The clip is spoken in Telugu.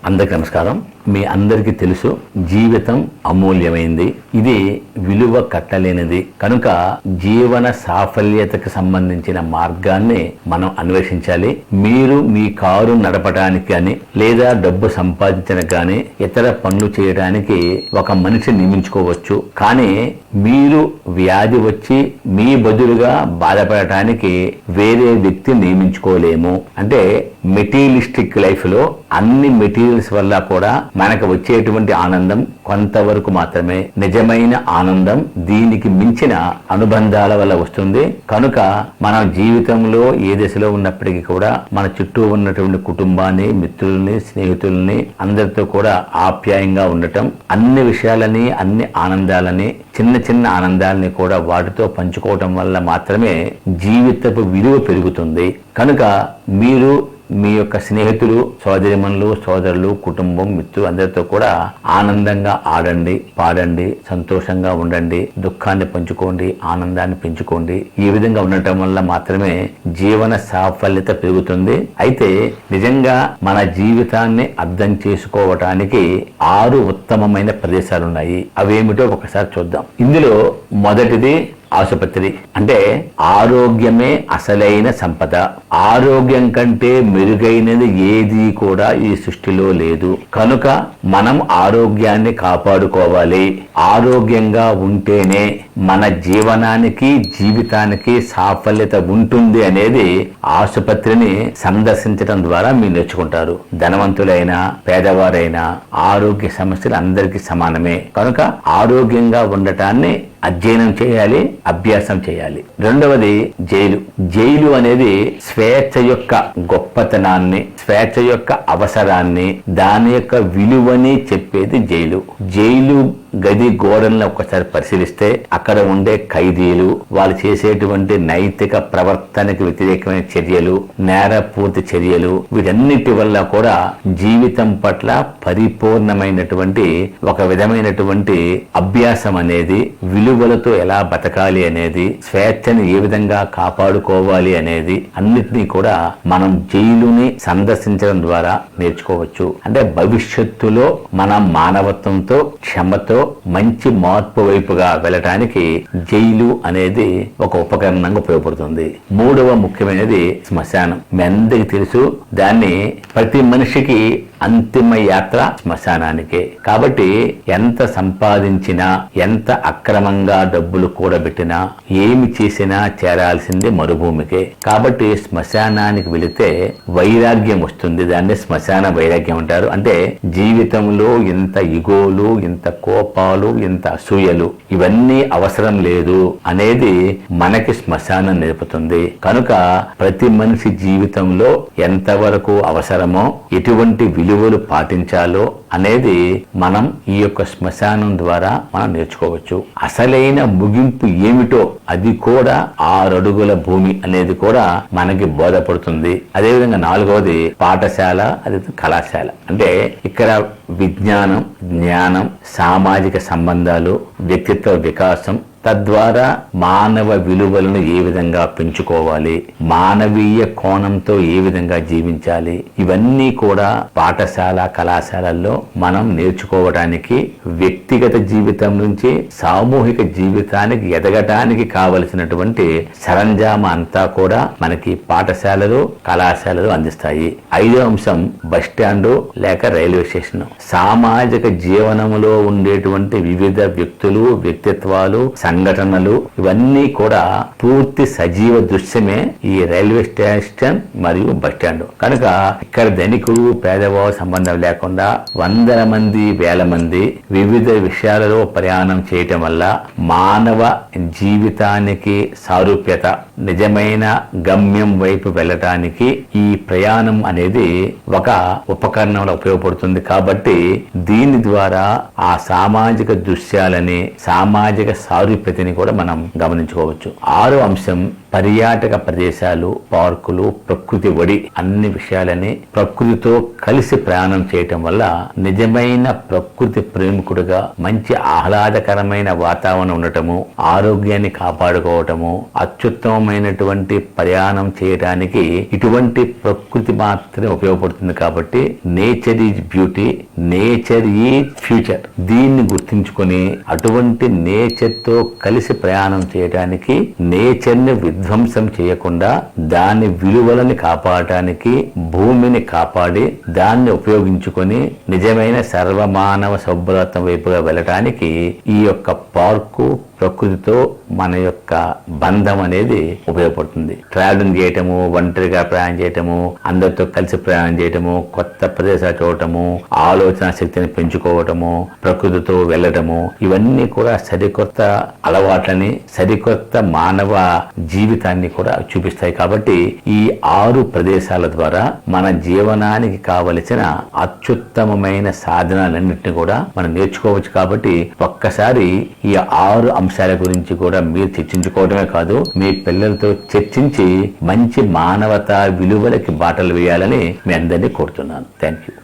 అందరికీ నమస్కారం. మీ అందరికీ తెలుసు, జీవితం అమూల్యమైంది, ఇది విలువ కట్టలేనిది. కనుక జీవన సాఫల్యతకు సంబంధించిన మార్గాన్ని మనం అన్వేషించాలి. మీరు మీ కారు నడపడానికి కానీ లేదా డబ్బు సంపాదించడానికి కానీ ఇతర పనులు చేయడానికి ఒక మనిషి నియమించుకోవచ్చు. కానీ మీరు వ్యాధి వచ్చి మీ బదులుగా బాధపడటానికి వేరే వ్యక్తి నియమించుకోలేము. అంటే మెటీరియలిస్టిక్ లైఫ్ లో అన్ని మెటీరియల్స్ వల్ల కూడా మనకు వచ్చేటువంటి ఆనందం కొంతవరకు మాత్రమే. నిజమైన ఆనందం దీనికి మించిన అనుబంధాల వల్ల వస్తుంది. కనుక మన జీవితంలో ఏ దశలో ఉన్నప్పటికీ కూడా మన చుట్టూ ఉన్నటువంటి కుటుంబాన్ని, మిత్రుల్ని, స్నేహితుల్ని అందరితో కూడా ఆప్యాయంగా ఉండటం, అన్ని విషయాలని, అన్ని ఆనందాలని, చిన్న చిన్న ఆనందాలని కూడా వాటితో పంచుకోవటం వల్ల మాత్రమే జీవితపు విలువ పెరుగుతుంది. కనుక మీరు మీ యొక్క స్నేహితులు, సోదరిమణులు, సోదరులు, కుటుంబం, మిత్రులు అందరితో కూడా ఆనందంగా ఆడండి, పాడండి, సంతోషంగా ఉండండి, దుఃఖాన్ని పంచుకోండి, ఆనందాన్ని పెంచుకోండి. ఈ విధంగా ఉండటం వల్ల మాత్రమే జీవన సాఫల్యత పెరుగుతుంది. అయితే నిజంగా మన జీవితాన్ని అర్థం చేసుకోవటానికి 6 ఉత్తమమైన ప్రదేశాలు ఉన్నాయి. అవేమిటో ఒకసారి చూద్దాం. ఇందులో మొదటిది ఆసుపత్రి. అంటే ఆరోగ్యమే అసలైన సంపద. ఆరోగ్యం కంటే మెరుగైనది ఏది కూడా ఈ సృష్టిలో లేదు. కనుక మనం ఆరోగ్యాన్ని కాపాడుకోవాలి. ఆరోగ్యంగా ఉంటేనే మన జీవనానికి, జీవితానికి సాఫల్యత ఉంటుంది అనేది ఆసుపత్రిని సందర్శించడం ద్వారా మీరు నేర్చుకుంటారు. ధనవంతులైనా పేదవారైనా ఆరోగ్య సమస్యలు అందరికీ సమానమే. కనుక ఆరోగ్యంగా ఉండటాన్ని అధ్యయనం చేయాలి, అభ్యాసం చేయాలి. రెండవది జైలు. జైలు అనేది స్వేచ్ఛ యొక్క గొప్పతనాన్ని, స్వేచ్ఛ యొక్క అవసరాన్ని, దాని యొక్క విలువని చెప్పేది జైలు. జైలు గది గోడలను ఒక్కసారి పరిశీలిస్తే అక్కడ ఉండే ఖైదీలు, వాళ్ళు చేసేటువంటి నైతిక ప్రవర్తనకు వ్యతిరేకమైన చర్యలు, నేరపూర్తి చర్యలు, వీటన్నిటి వల్ల కూడా జీవితం పట్ల పరిపూర్ణమైనటువంటి ఒక విధమైనటువంటి అభ్యాసం అనేది, విలువలతో ఎలా బతకాలి అనేది, స్వేచ్ఛని ఏ విధంగా కాపాడుకోవాలి అనేది అన్నిటినీ కూడా మనం జైలుని సందర్శించడం ద్వారా నేర్చుకోవచ్చు. అంటే భవిష్యత్తులో మన మానవత్వంతో, క్షమతో మంచి మార్పు వైపుగా వెళ్ళటానికి జైలు అనేది ఒక ఉపకరణంగా ఉపయోగపడుతుంది. మూడవ ముఖ్యమైనది శ్మశానం. మీ అందరికీ తెలుసు, దాన్ని ప్రతి మనిషికి అంతిమ యాత్ర శ్మశానానికే. కాబట్టి ఎంత సంపాదించినా, ఎంత అక్రమంగా డబ్బులు కూడబెట్టినా, ఏమి చేసినా చేరాల్సిందే మరుభూమికే. కాబట్టి శ్మశానానికి వెళితే వైరాగ్యం వస్తుంది. దాన్ని శ్మశాన వైరాగ్యం అంటారు. అంటే జీవితంలో ఇంత ఇగోలు, ఇంత కోపాలు, ఇంత అసూయలు ఇవన్నీ అవసరం లేదు అనేది మనకి శ్మశానం నేర్పుతుంది. కనుక ప్రతి మనిషి జీవితంలో ఎంతవరకు అవసరమో, ఎటువంటి విలువలు పాటించాలో అనేది మనం ఈ యొక్క శ్మశానం ద్వారా మనం నేర్చుకోవచ్చు. అసలైన ముగింపు ఏమిటో అది కూడా 6 అడుగుల భూమి అనేది కూడా మనకి బోధపడుతుంది. అదేవిధంగా 4వది పాఠశాల, అది కళాశాల. అంటే ఇక్కడ విజ్ఞానం, జ్ఞానం, సామాజిక సంబంధాలు, వ్యక్తిత్వ వికాసం, తద్వారా మానవ విలువలను ఏ విధంగా పెంచుకోవాలి, మానవీయ కోణంతో ఏ విధంగా జీవించాలి, ఇవన్నీ కూడా పాఠశాల, కళాశాలల్లో మనం నేర్చుకోవడానికి, వ్యక్తిగత జీవితం నుంచి సామూహిక జీవితానికి ఎదగటానికి కావలసినటువంటి సరంజామా అంతా కూడా మనకి పాఠశాలలు, కళాశాలలు అందిస్తాయి. 5వ అంశం బస్టాండు లేక రైల్వే స్టేషన్. సామాజిక జీవనంలో ఉండేటువంటి వివిధ వ్యక్తులు, వ్యక్తిత్వాలు, సంఘటనలు ఇవన్నీ కూడా పూర్తి సజీవ దృశ్యమే ఈ రైల్వే స్టేషన్ మరియు బస్టాండ్. కనుక ఇక్కడ ధనికులు, పేదవారు సంబంధం లేకుండా వందల మంది, వేల మంది వివిధ విషయాలలో ప్రయాణం చేయటం వల్ల మానవ జీవితానికి సారూప్యత, నిజమైన గమ్యం వైపు వెళ్ళటానికి ఈ ప్రయాణం అనేది ఒక ఉపకరణంలో ఉపయోగపడుతుంది. కాబట్టి దీని ద్వారా ఆ సామాజిక దృశ్యాలని, సామాజిక సారూప్యతని కూడా మనం గమనించుకోవచ్చు. 6వ అంశం పర్యాటక ప్రదేశాలు, పార్కులు, ప్రకృతి ఒడి అన్ని విషయాలని ప్రకృతితో కలిసి ప్రయాణం చేయటం వల్ల నిజమైన ప్రకృతి ప్రేమికుడుగా మంచి ఆహ్లాదకరమైన వాతావరణం ఉండటము, ఆరోగ్యాన్ని కాపాడుకోవటము, అత్యుత్తమమైనటువంటి ప్రయాణం చేయడానికి ఇటువంటి ప్రకృతి మాత్రమే ఉపయోగపడుతుంది. కాబట్టి nature is beauty, nature is future. దీన్ని గుర్తించుకొని అటువంటి నేచర్ తో కలిసి ప్రయాణం చేయడానికి, నేచర్ ని విధ్వంసం చేయకుండా దాని విలువలని కాపాడటానికి, భూమిని కాపాడి దాన్ని ఉపయోగించుకొని నిజమైన సర్వమానవ సౌభ్రతం వైపుగా వెళ్ళటానికి ఈ యొక్క పార్కు ప్రకృతితో మన యొక్క బంధం అనేది ఉపయోగపడుతుంది. ట్రావెలింగ్ చేయటము, ఒంటరిగా ప్రయాణం చేయటము, అందరితో కలిసి ప్రయాణం చేయటము, కొత్త ప్రదేశాలు చూడటము, ఆలోచన శక్తిని పెంచుకోవటము, ప్రకృతితో వెళ్ళటము, ఇవన్నీ కూడా సరికొత్త అలవాట్లని, సరికొత్త మానవ జీవితాన్ని కూడా చూపిస్తాయి. కాబట్టి ఈ 6 ప్రదేశాల ద్వారా మన జీవనానికి కావలసిన అత్యుత్తమమైన సాధనాలన్నింటినీ కూడా మనం నేర్చుకోవచ్చు. కాబట్టి ఒక్కసారి ఈ 6 అంశాల గురించి కూడా మీరు చర్చించుకోవడమే కాదు, మీ పిల్లలతో చర్చించి మంచి మానవతా విలువలకి బాటలు వేయాలని మీ అందరినీ కోరుతున్నాను. Thank you.